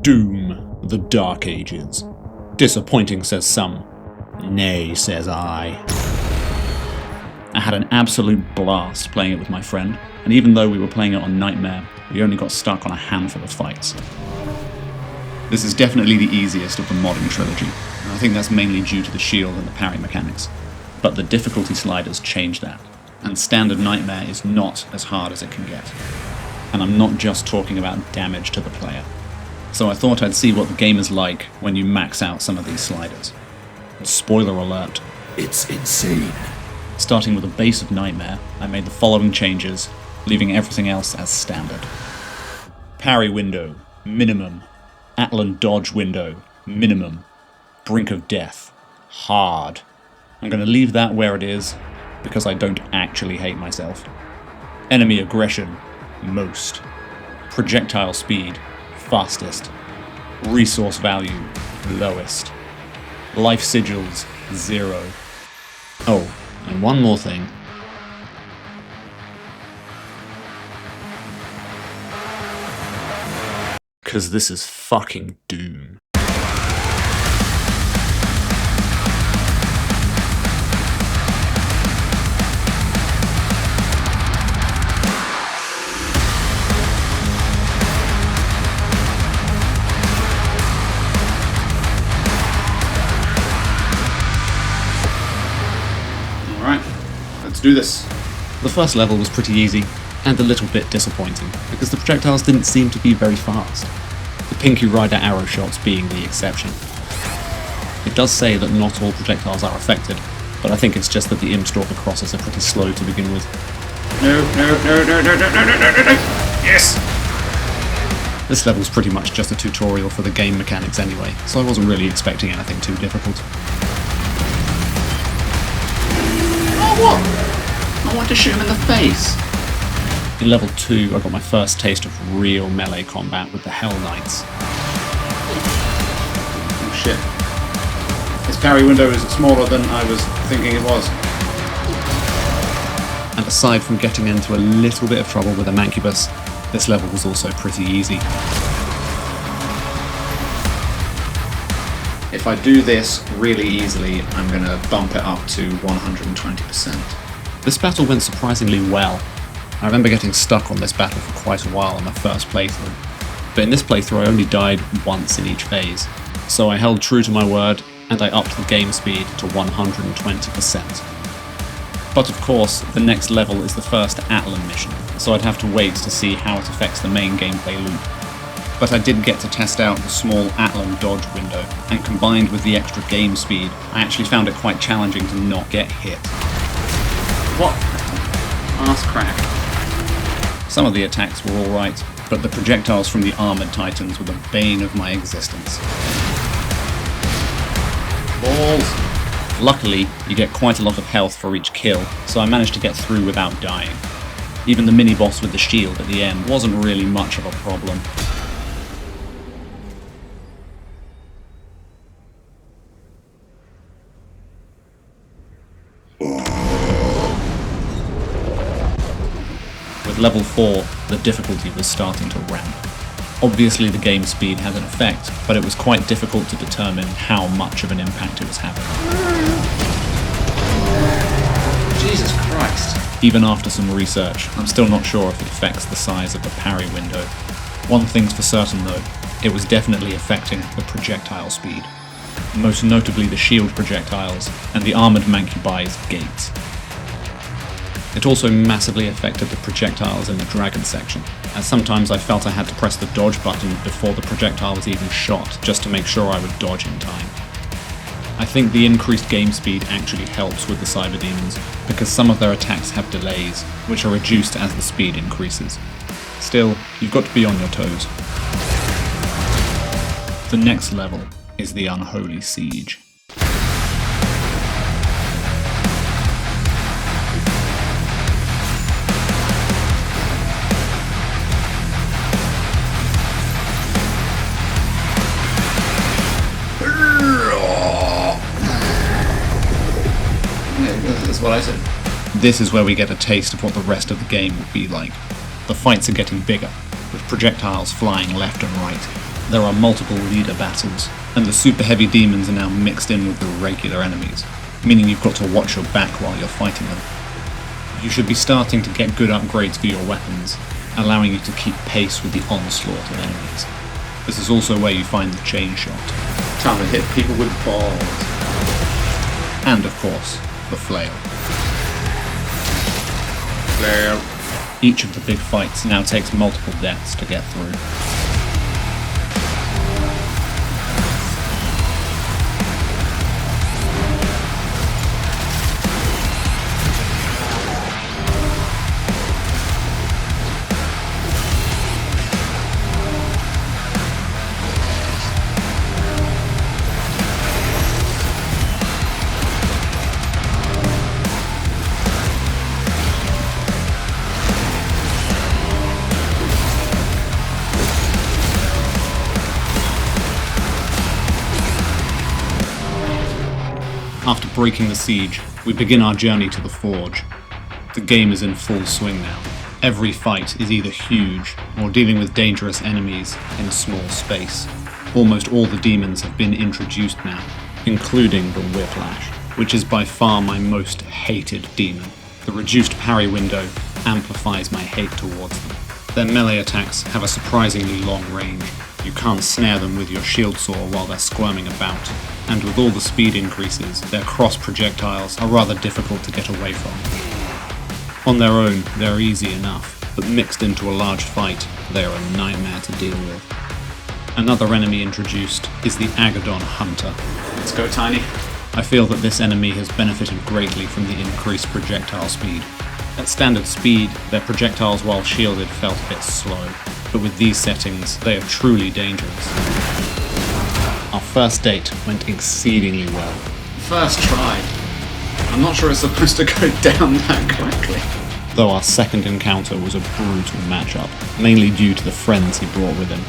Doom, the Dark Ages. Disappointing, says some. Nay, says I. I had an absolute blast playing it with my friend, and even though we were playing it on Nightmare, we only got stuck on a handful of fights. This is definitely the easiest of the modern trilogy, and I think that's mainly due to the shield and the parry mechanics. But the difficulty sliders change that, and standard Nightmare is not as hard as it can get. And I'm not just talking about damage to the player. So I thought I'd see what the game is like when you max out some of these sliders. Spoiler alert. It's insane. Starting with a base of Nightmare, I made the following changes, leaving everything else as standard. Parry window, minimum. Atlan dodge window, minimum. Brink of death, hard. I'm going to leave that where it is, because I don't actually hate myself. Enemy aggression, most. Projectile speed, fastest. Resource value, lowest. Life sigils, 0. Oh, and one more thing. Because this is fucking Doom. Alright, let's do this. The first level was pretty easy, and a little bit disappointing, because the projectiles didn't seem to be very fast. The Pinky Rider arrow shots being the exception. It does say that not all projectiles are affected, but I think it's just that the Imstalker crosses are pretty slow to begin with. No. Yes! This level's pretty much just a tutorial for the game mechanics anyway, so I wasn't really expecting anything too difficult. Oh, what? I want to shoot him in the face! In level 2, I got my first taste of real melee combat with the Hell Knights. Oh shit. This parry window is smaller than I was thinking it was. And aside from getting into a little bit of trouble with a Mancubus, this level was also pretty easy. If I do this really easily, I'm going to bump it up to 120%. This battle went surprisingly well. I remember getting stuck on this battle for quite a while in my first playthrough. But in this playthrough I only died once in each phase, so I held true to my word and I upped the game speed to 120%. But of course, the next level is the first Atlan mission, so I'd have to wait to see how it affects the main gameplay loop. But I did get to test out the small Atlan dodge window, and combined with the extra game speed, I actually found it quite challenging to not get hit. What? Ass crack. Some of the attacks were alright, but the projectiles from the armoured titans were the bane of my existence. Balls! Luckily, you get quite a lot of health for each kill, so I managed to get through without dying. Even the mini-boss with the shield at the end wasn't really much of a problem. With level 4, the difficulty was starting to ramp. Obviously the game speed had an effect, but it was quite difficult to determine how much of an impact it was having. Jesus Christ. Even after some research, I'm still not sure if it affects the size of the parry window. One thing's for certain though, it was definitely affecting the projectile speed. Most notably the shield projectiles and the armoured Mancubi's gates. It also massively affected the projectiles in the dragon section, as sometimes I felt I had to press the dodge button before the projectile was even shot, just to make sure I would dodge in time. I think the increased game speed actually helps with the cyber demons, because some of their attacks have delays, which are reduced as the speed increases. Still, you've got to be on your toes. The next level is the Unholy Siege. That's what I said. This is where we get a taste of what the rest of the game will be like. The fights are getting bigger, with projectiles flying left and right. There are multiple leader battles, and the super heavy demons are now mixed in with the regular enemies, meaning you've got to watch your back while you're fighting them. You should be starting to get good upgrades for your weapons, allowing you to keep pace with the onslaught of enemies. This is also where you find the chain shot. Time to hit people with balls. And of course, the flail. Flail. Each of the big fights now takes multiple deaths to get through. After breaking the siege, we begin our journey to the Forge. The game is in full swing now. Every fight is either huge or dealing with dangerous enemies in a small space. Almost all the demons have been introduced now, including the Whiplash, which is by far my most hated demon. The reduced parry window amplifies my hate towards them. Their melee attacks have a surprisingly long range. You can't snare them with your shield saw while they're squirming about, and with all the speed increases, their cross projectiles are rather difficult to get away from. On their own, they're easy enough, but mixed into a large fight, they are a nightmare to deal with. Another enemy introduced is the Agadon Hunter. Let's go, Tiny. I feel that this enemy has benefited greatly from the increased projectile speed. At standard speed, their projectiles while shielded felt a bit slow, but with these settings, they are truly dangerous. Our first date went exceedingly well. First try. I'm not sure it's supposed to go down that quickly. Though our second encounter was a brutal matchup, mainly due to the friends he brought with him.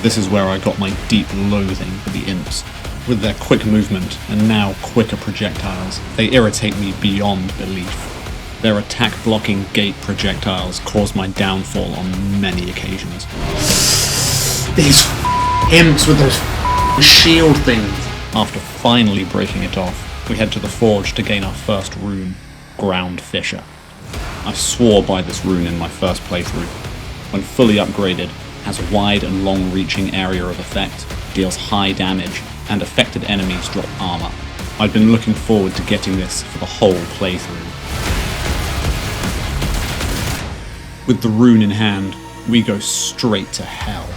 This is where I got my deep loathing for the imps. With their quick movement and now quicker projectiles, they irritate me beyond belief. Their attack-blocking gate projectiles caused my downfall on many occasions. These imps with those shield things. After finally breaking it off, we head to the Forge to gain our first rune, Ground Fissure. I swore by this rune in my first playthrough. When fully upgraded, has a wide and long-reaching area of effect, deals high damage, and affected enemies drop armor. I'd been looking forward to getting this for the whole playthrough. With the rune in hand, we go straight to hell.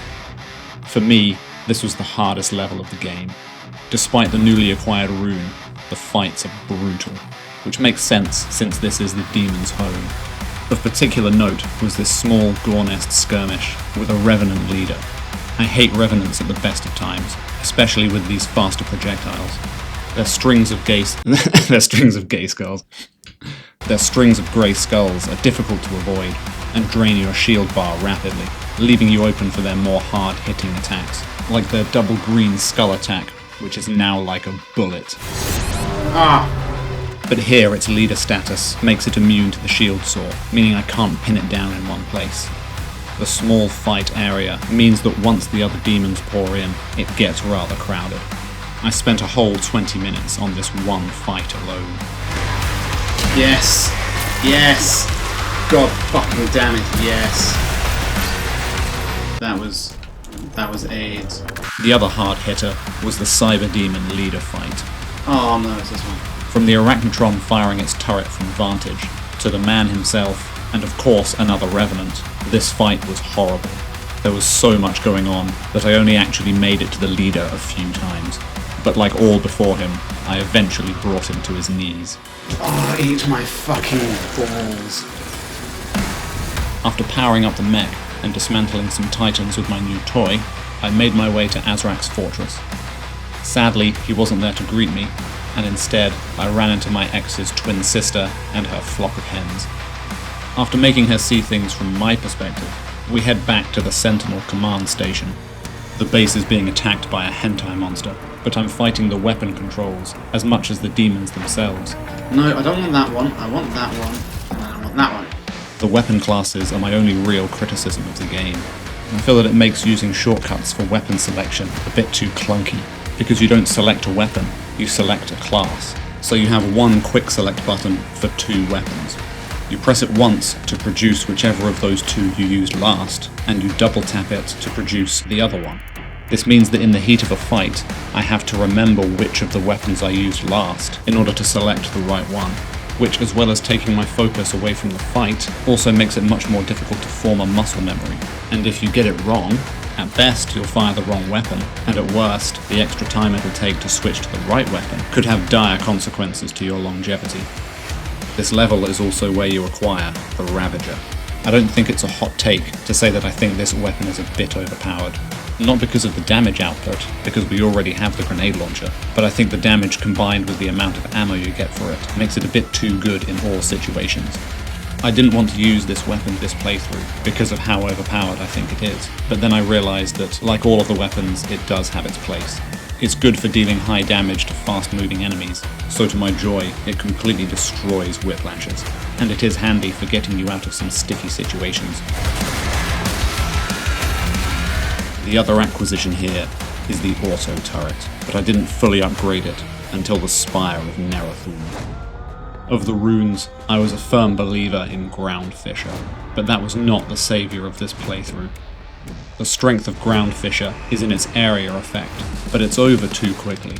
For me, this was the hardest level of the game. Despite the newly acquired rune, the fights are brutal, which makes sense since this is the demon's home. Of particular note was this small Gornest skirmish with a Revenant leader. I hate Revenants at the best of times, especially with these faster projectiles. Their strings of grey skulls are difficult to avoid and drain your shield bar rapidly, leaving you open for their more hard-hitting attacks, like their double green skull attack, which is now like a bullet. But here its leader status makes it immune to the shield saw, meaning I can't pin it down in one place. The small fight area means that once the other demons pour in, it gets rather crowded. I spent a whole 20 minutes on this one fight alone. Yes! Yes! God fucking damn it, yes! That was AIDS. The other hard hitter was the Cyber Demon leader fight. Oh no, it's this one. From the Arachnotron firing its turret from Vantage, to the man himself, and of course another Revenant, this fight was horrible. There was so much going on that I only actually made it to the leader a few times. But like all before him, I eventually brought him to his knees. Oh, eat my fucking balls. After powering up the mech and dismantling some titans with my new toy, I made my way to Azrak's fortress. Sadly, he wasn't there to greet me, and instead I ran into my ex's twin sister and her flock of hens. After making her see things from my perspective, we head back to the Sentinel command station. The base is being attacked by a hentai monster, but I'm fighting the weapon controls as much as the demons themselves. No, I don't want that one. I want that one. And then I want that one. The weapon classes are my only real criticism of the game. I feel that it makes using shortcuts for weapon selection a bit too clunky, because you don't select a weapon, you select a class. So you have one quick select button for 2 weapons. You press it once to produce whichever of those 2 you used last, and you double tap it to produce the other one. This means that in the heat of a fight, I have to remember which of the weapons I used last in order to select the right one, which, as well as taking my focus away from the fight, also makes it much more difficult to form a muscle memory. And if you get it wrong, at best you'll fire the wrong weapon, and at worst, the extra time it'll take to switch to the right weapon could have dire consequences to your longevity. This level is also where you acquire the Ravager. I don't think it's a hot take to say that I think this weapon is a bit overpowered. Not because of the damage output, because we already have the grenade launcher, but I think the damage combined with the amount of ammo you get for it makes it a bit too good in all situations. I didn't want to use this weapon this playthrough because of how overpowered I think it is, but then I realised that, like all of the weapons, it does have its place. It's good for dealing high damage to fast-moving enemies, so to my joy, it completely destroys whiplashes, and it is handy for getting you out of some sticky situations. The other acquisition here is the auto turret, but I didn't fully upgrade it until the Spire of Nerathum. Of the runes, I was a firm believer in Ground Fissure, but that was not the saviour of this playthrough. The strength of Ground Fissure is in its area effect, but it's over too quickly.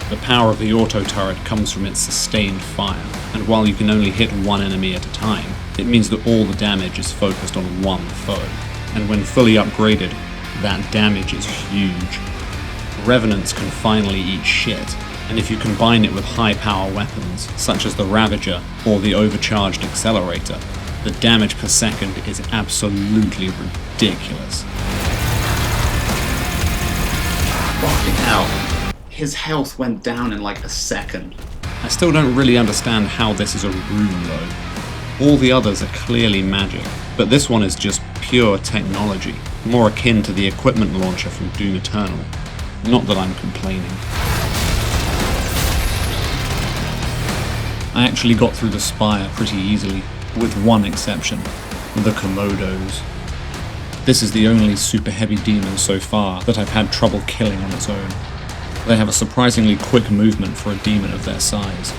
The power of the auto turret comes from its sustained fire, and while you can only hit one enemy at a time, it means that all the damage is focused on one foe, and when fully upgraded, that damage is huge. Revenants can finally eat shit, and if you combine it with high-power weapons, such as the Ravager or the overcharged Accelerator, the damage per second is absolutely ridiculous. Fucking hell. His health went down in like a second. I still don't really understand how this is a rune though. All the others are clearly magic, but this one is just pure technology, more akin to the equipment launcher from Doom Eternal. Not that I'm complaining. I actually got through the Spire pretty easily, with one exception, the Komodos. This is the only super heavy demon so far that I've had trouble killing on its own. They have a surprisingly quick movement for a demon of their size.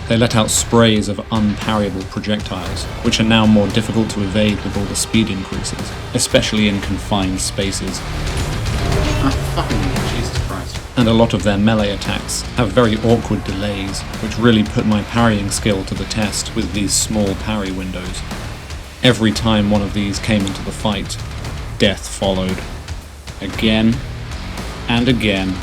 They let out sprays of unparryable projectiles, which are now more difficult to evade with all the speed increases, especially in confined spaces. Fucking Jesus Christ. And a lot of their melee attacks have very awkward delays, which really put my parrying skill to the test with these small parry windows. Every time one of these came into the fight, death followed. Again, and again,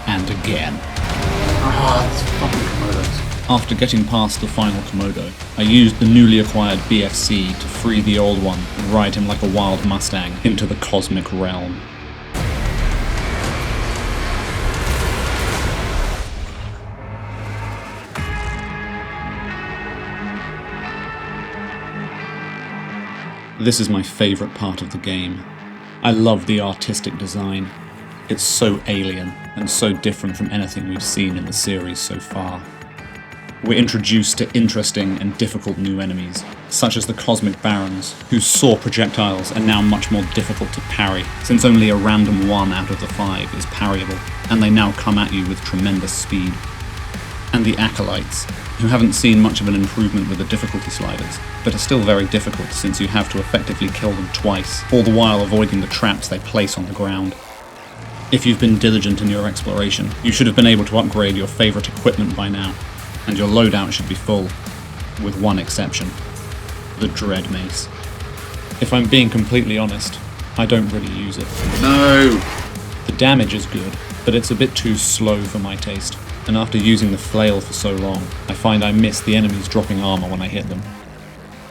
and again. It's fucking Komodos. After getting past the final Komodo, I used the newly acquired BFC to free the old one and ride him like a wild Mustang into the cosmic realm. This is my favourite part of the game. I love the artistic design. It's so alien and so different from anything we've seen in the series so far. We're introduced to interesting and difficult new enemies, such as the Cosmic Barons, whose saw projectiles are now much more difficult to parry, since only a random 1 out of the 5 is parryable, and they now come at you with tremendous speed. And the Acolytes, who haven't seen much of an improvement with the difficulty sliders, but are still very difficult since you have to effectively kill them twice, all the while avoiding the traps they place on the ground. If you've been diligent in your exploration, you should have been able to upgrade your favourite equipment by now, and your loadout should be full, with one exception: the Dread Mace. If I'm being completely honest, I don't really use it. No! The damage is good, but it's a bit too slow for my taste, and after using the flail for so long, I find I miss the enemies dropping armor when I hit them.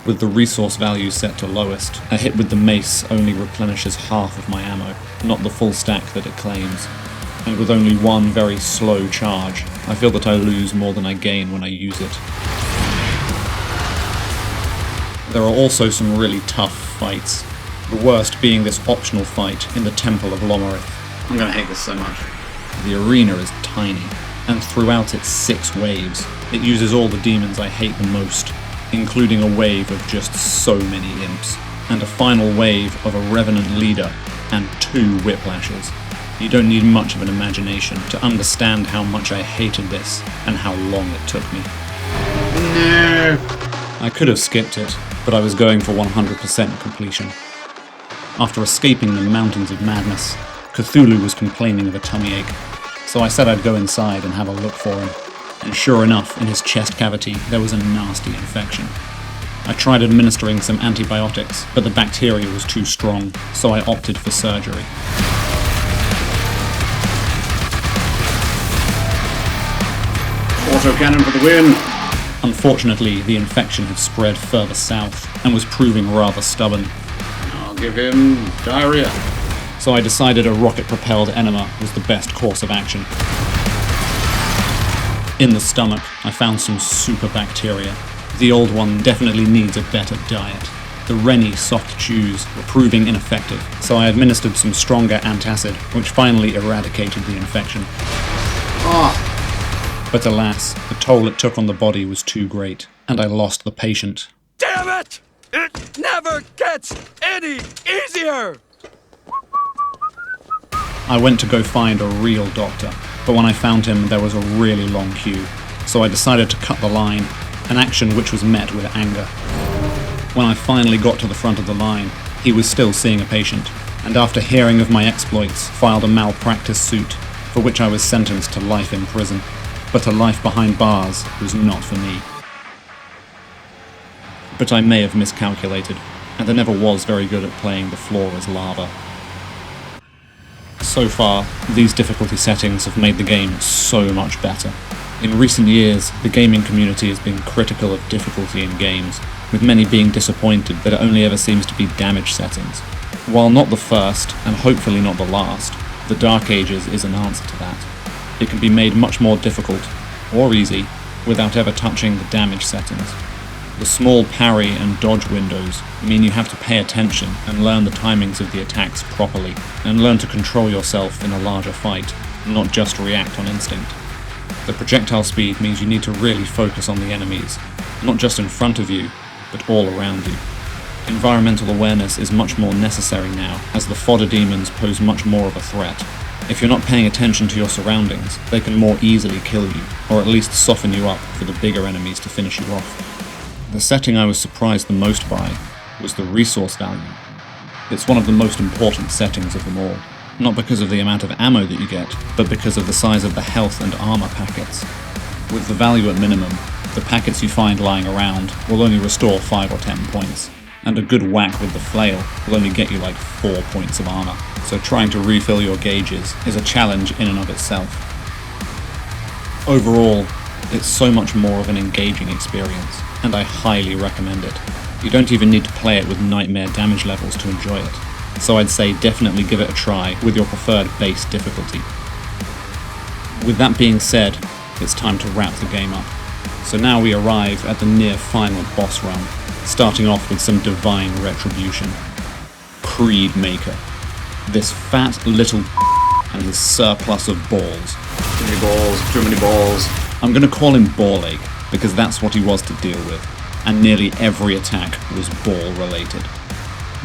With the resource value set to lowest, a hit with the mace only replenishes half of my ammo, not the full stack that it claims. And with only one very slow charge, I feel that I lose more than I gain when I use it. There are also some really tough fights, the worst being this optional fight in the Temple of Lomarith. I'm gonna hate this so much. The arena is tiny, and throughout its 6 waves, it uses all the demons I hate the most, including a wave of just so many imps, and a final wave of a revenant leader and 2 whiplashes. You don't need much of an imagination to understand how much I hated this and how long it took me. No! I could have skipped it, but I was going for 100% completion. After escaping the mountains of madness, Cthulhu was complaining of a tummy ache, so I said I'd go inside and have a look for him. And sure enough, in his chest cavity there was a nasty infection. I tried administering some antibiotics, but the bacteria was too strong, so I opted for surgery. Autocannon for the win! Unfortunately, the infection had spread further south and was proving rather stubborn. I'll give him diarrhea. So I decided a rocket-propelled enema was the best course of action. In the stomach, I found some super bacteria. The old one definitely needs a better diet. The Rennie soft chews were proving ineffective, so I administered some stronger antacid, which finally eradicated the infection. But alas, the toll it took on the body was too great, and I lost the patient. Damn it! It never gets any easier! I went to go find a real doctor, but when I found him there was a really long queue, so I decided to cut the line, an action which was met with anger. When I finally got to the front of the line, he was still seeing a patient, and after hearing of my exploits, filed a malpractice suit, for which I was sentenced to life in prison. But a life behind bars was not for me. But I may have miscalculated, and I never was very good at playing the floor as lava. So far, these difficulty settings have made the game so much better. In recent years, the gaming community has been critical of difficulty in games, with many being disappointed that it only ever seems to be damage settings. While not the first, and hopefully not the last, the Dark Ages is an answer to that. It can be made much more difficult, or easy, without ever touching the damage settings. The small parry and dodge windows mean you have to pay attention and learn the timings of the attacks properly, and learn to control yourself in a larger fight, not just react on instinct. The projectile speed means you need to really focus on the enemies, not just in front of you, but all around you. Environmental awareness is much more necessary now, as the fodder demons pose much more of a threat. If you're not paying attention to your surroundings, they can more easily kill you, or at least soften you up for the bigger enemies to finish you off. The setting I was surprised the most by was the resource value. It's one of the most important settings of them all, not because of the amount of ammo that you get, but because of the size of the health and armor packets. With the value at minimum, the packets you find lying around will only restore 5 or 10 points, and a good whack with the flail will only get you like 4 points of armor, so trying to refill your gauges is a challenge in and of itself. Overall, it's so much more of an engaging experience, and I highly recommend it. You don't even need to play it with nightmare damage levels to enjoy it, so I'd say definitely give it a try with your preferred base difficulty. With that being said, it's time to wrap the game up. So now we arrive at the near final boss run, starting off with some divine retribution. Creed Maker. This fat little and his surplus of balls. Too many balls, too many balls. I'm going to call him Ball Ache, because that's what he was to deal with, and nearly every attack was ball related.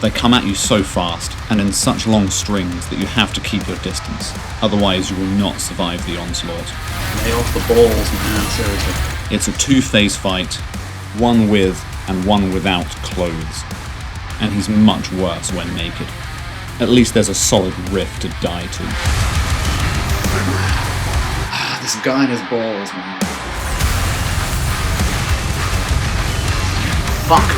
They come at you so fast, and in such long strings that you have to keep your distance, otherwise you will not survive the onslaught. Lay off the balls, man, seriously. It's a 2-phase fight, one with and one without clothes, and he's much worse when naked. At least there's a solid riff to die to. This guy and his balls, man. Fuck.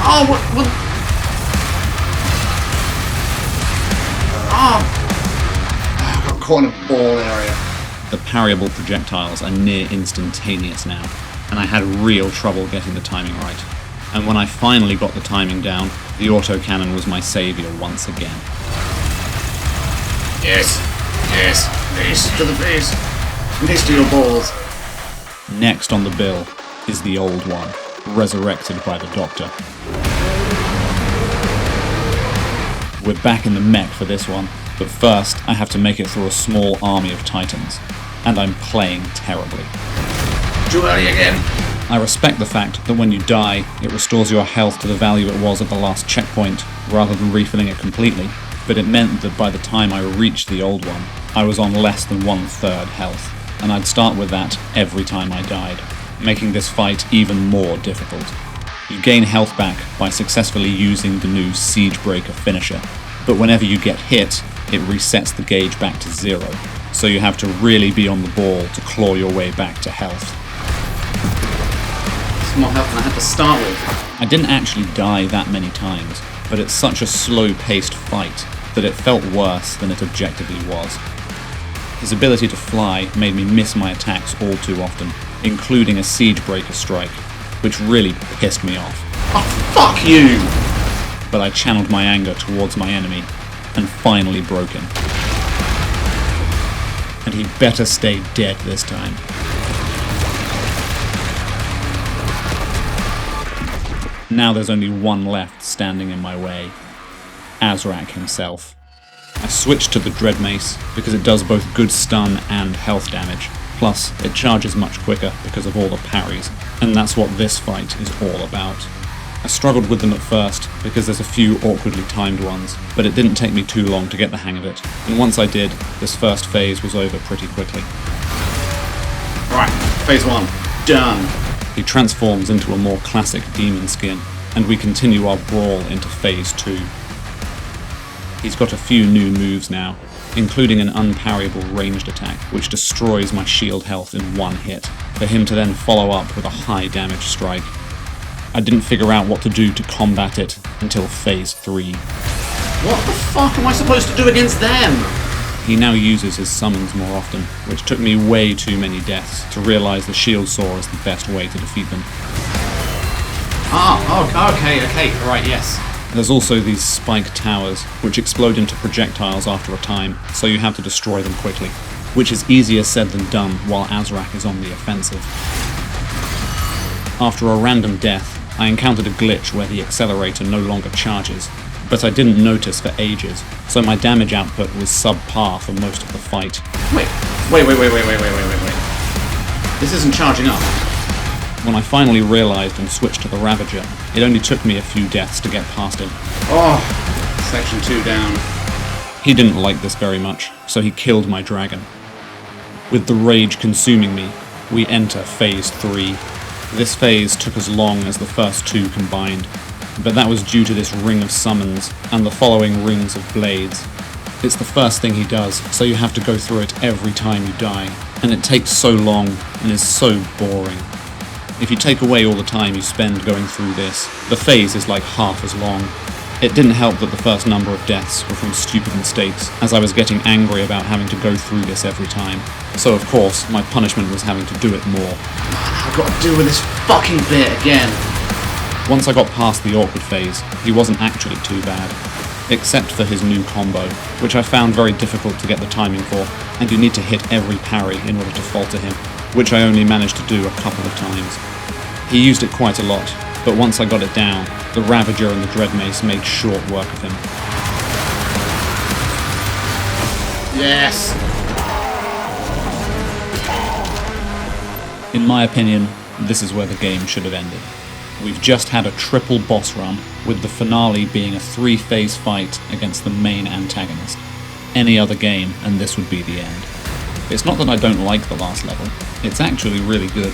Oh, what? I got caught in a ball area. The parryable projectiles are near instantaneous now, and I had real trouble getting the timing right. And when I finally got the timing down, the autocannon was my saviour once again. Yes, face to the face. Face to your balls. Next on the bill is the old one, resurrected by the Doctor. We're back in the mech for this one, but first I have to make it through a small army of titans, and I'm playing terribly. Too early again. I respect the fact that when you die, it restores your health to the value it was at the last checkpoint, rather than refilling it completely, but it meant that by the time I reached the old one, I was on less than 1/3 health, and I'd start with that every time I died, making this fight even more difficult. You gain health back by successfully using the new Siege Breaker finisher, but whenever you get hit, it resets the gauge back to 0, so you have to really be on the ball to claw your way back to health. It's more health than I had to start with. I didn't actually die that many times, but it's such a slow-paced fight that it felt worse than it objectively was. His ability to fly made me miss my attacks all too often, including a Siege Breaker strike, which really pissed me off. Oh, fuck you! But I channeled my anger towards my enemy, and finally broke him. And he better stay dead this time. Now there's only one left standing in my way. Azrak himself. I switched to the Dread Mace because it does both good stun and health damage, plus it charges much quicker because of all the parries, and that's what this fight is all about. I struggled with them at first because there's a few awkwardly timed ones, but it didn't take me too long to get the hang of it, and once I did, this first phase was over pretty quickly. Right, phase 1, done. He transforms into a more classic demon skin, and we continue our brawl into phase 2. He's got a few new moves now, including an unparryable ranged attack, which destroys my shield health in one hit, for him to then follow up with a high damage strike. I didn't figure out what to do to combat it until phase 3. What the fuck am I supposed to do against them? He now uses his summons more often, which took me way too many deaths to realise the shield saw is the best way to defeat them. Okay, right, yes. There's also these spike towers, which explode into projectiles after a time, so you have to destroy them quickly, which is easier said than done while Azrak is on the offensive. After a random death, I encountered a glitch where the accelerator no longer charges, but I didn't notice for ages, so my damage output was subpar for most of the fight. Wait. This isn't charging up. When I finally realised and switched to the Ravager, it only took me a few deaths to get past him. Oh, section 2 down. He didn't like this very much, so he killed my dragon. With the rage consuming me, we enter phase 3. This phase took as long as the first 2 combined, but that was due to this ring of summons and the following rings of blades. It's the first thing he does, so you have to go through it every time you die, and it takes so long and is so boring. If you take away all the time you spend going through this, the phase is like half as long. It didn't help that the first number of deaths were from stupid mistakes, as I was getting angry about having to go through this every time. So of course, my punishment was having to do it more. I've got to deal with this fucking bit again. Once I got past the awkward phase, he wasn't actually too bad, except for his new combo, which I found very difficult to get the timing for, and you need to hit every parry in order to falter him, which I only managed to do a couple of times. He used it quite a lot, but once I got it down, the Ravager and the Dread Mace made short work of him. Yes! In my opinion, this is where the game should have ended. We've just had a triple boss run, with the finale being a 3-phase fight against the main antagonist. Any other game, and this would be the end. It's not that I don't like the last level, it's actually really good.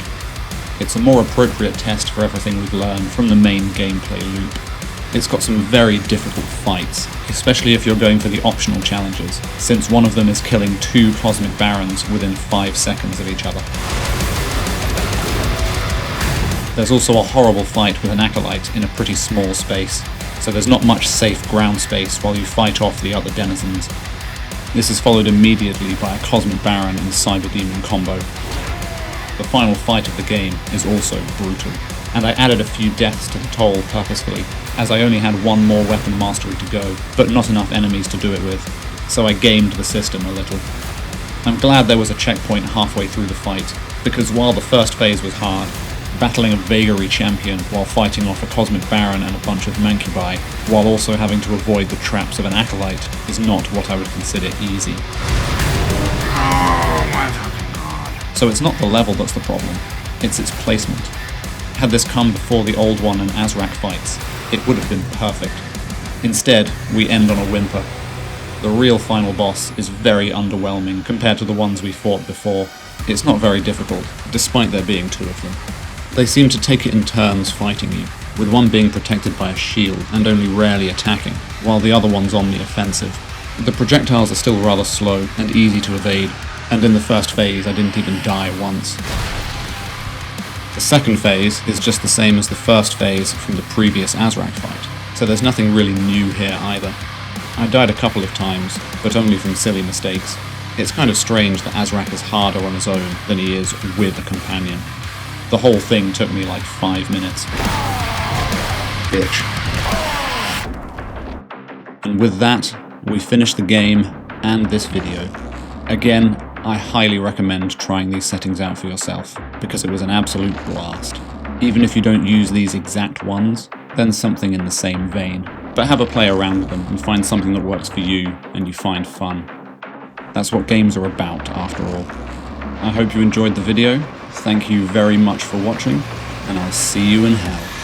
It's a more appropriate test for everything we've learned from the main gameplay loop. It's got some very difficult fights, especially if you're going for the optional challenges, since one of them is killing 2 Cosmic Barons within 5 seconds of each other. There's also a horrible fight with an Acolyte in a pretty small space, so there's not much safe ground space while you fight off the other denizens. This is followed immediately by a Cosmic Baron and Cyber Demon combo. The final fight of the game is also brutal, and I added a few deaths to the toll purposefully, as I only had one more weapon mastery to go, but not enough enemies to do it with, so I gamed the system a little. I'm glad there was a checkpoint halfway through the fight, because while the first phase was hard, battling a Vagary champion while fighting off a Cosmic Baron and a bunch of Mancubi, while also having to avoid the traps of an Acolyte, is not what I would consider easy. Oh my fucking god. So it's not the level that's the problem, it's its placement. Had this come before the Old One and Azrak fights, it would have been perfect. Instead, we end on a whimper. The real final boss is very underwhelming compared to the ones we fought before. It's not very difficult, despite there being 2 of them. They seem to take it in turns fighting you, with one being protected by a shield and only rarely attacking, while the other one's on the offensive. The projectiles are still rather slow and easy to evade, and in the first phase I didn't even die once. The second phase is just the same as the first phase from the previous Azrak fight, so there's nothing really new here either. I died a couple of times, but only from silly mistakes. It's kind of strange that Azrak is harder on his own than he is with a companion. The whole thing took me like 5 minutes. Bitch. And with that, we finish the game and this video. Again, I highly recommend trying these settings out for yourself, because it was an absolute blast. Even if you don't use these exact ones, then something in the same vein. But have a play around with them and find something that works for you and you find fun. That's what games are about, after all. I hope you enjoyed the video. Thank you very much for watching, and I'll see you in hell.